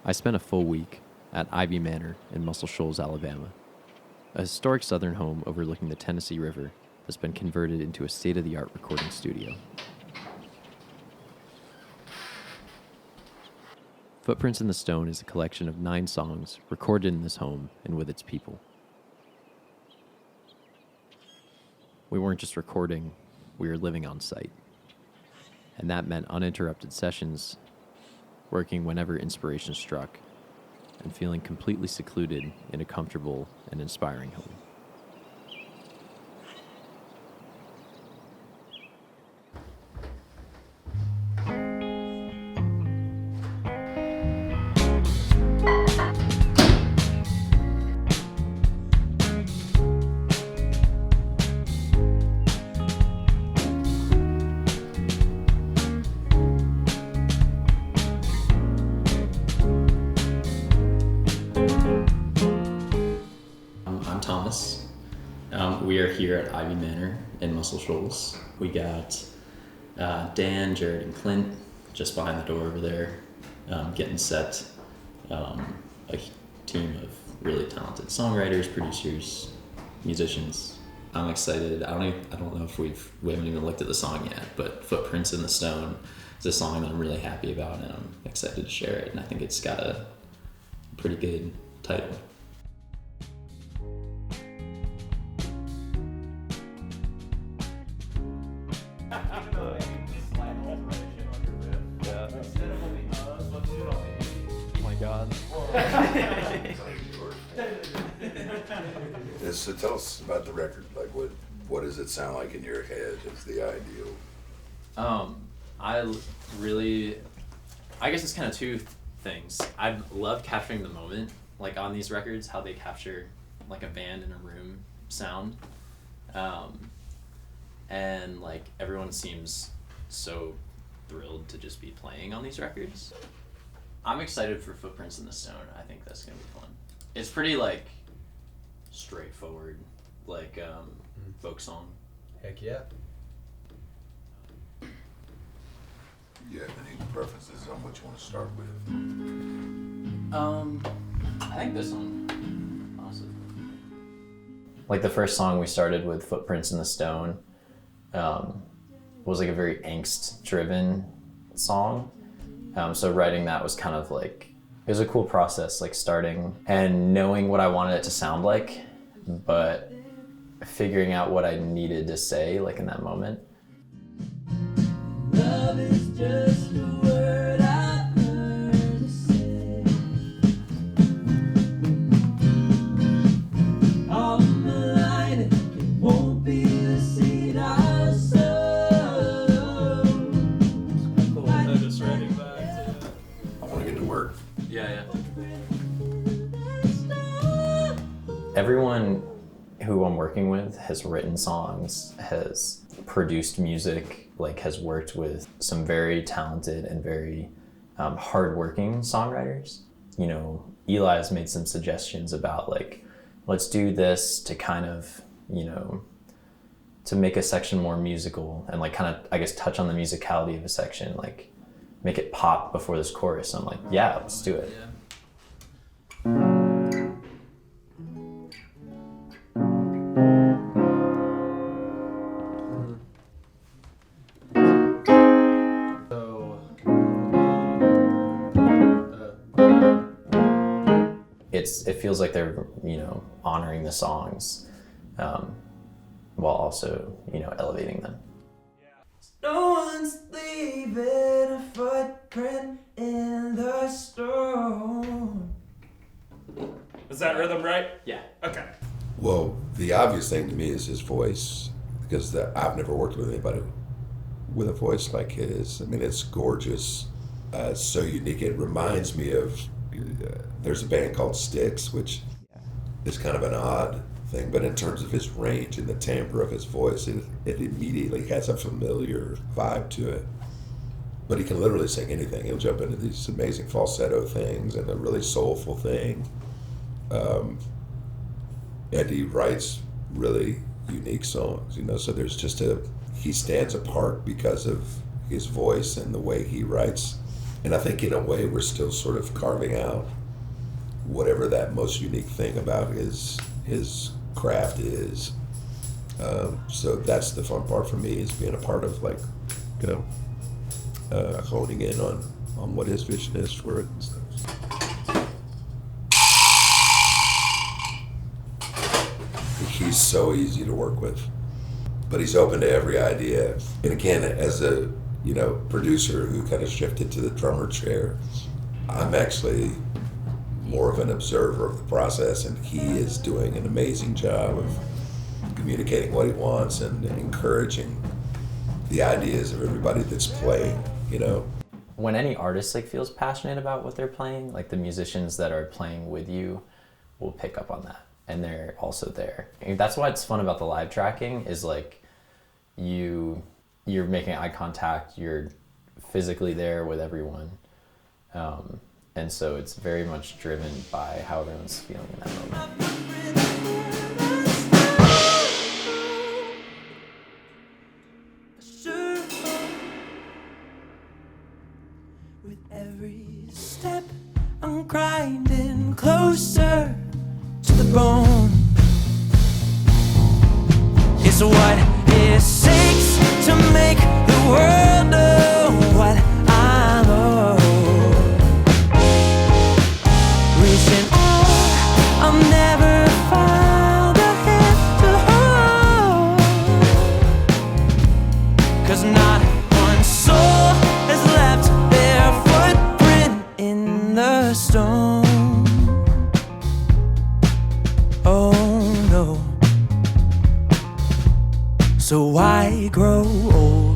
I spent a full week at Ivy Manor in Muscle Shoals, Alabama, a historic southern home overlooking the Tennessee River that's been converted into a state-of-the-art recording studio. Footprints in the Stone is a collection of 9 songs recorded in this home and with its people. We weren't just recording, we were living on site. And that meant uninterrupted sessions, working whenever inspiration struck, and feeling completely secluded in a comfortable and inspiring home. Thomas. We are here at Ivy Manor in Muscle Shoals. We got Dan, Jared, and Clint just behind the door over there, getting set. A team of really talented songwriters, producers, musicians. I'm excited. I don't know if we haven't even looked at the song yet, but Footprints in the Stone is a song that I'm really happy about, and I'm excited to share it. And I think it's got a pretty good title. God. So tell us about the record. Like, what does it sound like in your head is the ideal? I guess it's kind of two things. I love capturing the moment, like on these records, how they capture like a band in a room sound. And like everyone seems so thrilled to just be playing on these records. I'm excited for Footprints in the Stone. I think that's gonna be fun. It's pretty like straightforward, like folk song. Heck yeah. You have any preferences on what you want to start with? I think this one, honestly. Like the first song we started with, Footprints in the Stone, was like a very angst-driven song. So writing that was kind of like, it was a cool process, like starting and knowing what I wanted it to sound like, but figuring out what I needed to say like in that moment. Love is just a word I've heard to say. All maligned, it won't be the seed I sow. Work. Yeah. Everyone who I'm working with has written songs, has produced music, like has worked with some very talented and very hardworking songwriters. You know, Eli's made some suggestions about like, let's do this to kind of, you know, to make a section more musical and like kind of, I guess, touch on the musicality of a section, like make it pop before this chorus. I'm like, yeah, let's do it. It feels like they're, you know, honoring the songs while also, you know, elevating them. No one's leaving a footprint in the stone. Is that rhythm right? Yeah. Okay. Well, the obvious thing to me is his voice, because I've never worked with anybody with a voice like his. I mean, it's gorgeous. It's so unique. It reminds me of, there's a band called Styx, which is kind of an odd thing, but in terms of his range and the timbre of his voice, it immediately has a familiar vibe to it. But he can literally sing anything. He'll jump into these amazing falsetto things and a really soulful thing. And he writes really unique songs, you know, so there's just he stands apart because of his voice and the way he writes And I think in a way we're still sort of carving out whatever that most unique thing about his craft is. So that's the fun part for me, is being a part of, like, you know, honing in on what his vision is for it and stuff. He's so easy to work with, but he's open to every idea. And again, as a, you know, producer who kind of shifted to the drummer chair, I'm actually more of an observer of the process, and he is doing an amazing job of communicating what he wants and encouraging the ideas of everybody that's playing, you know. When any artist like feels passionate about what they're playing, like the musicians that are playing with you will pick up on that, and they're also there. And that's why it's fun about the live tracking, is like you're making eye contact, you're physically there with everyone, and so it's very much driven by how everyone's feeling in that moment. With every step, I'm grinding closer to the bone. It's what it takes to make the world know what I know. Reaching out, I'll never find a hand to hold. 'Cause not one soul has left their footprint in the stone. Oh no. So why grow old?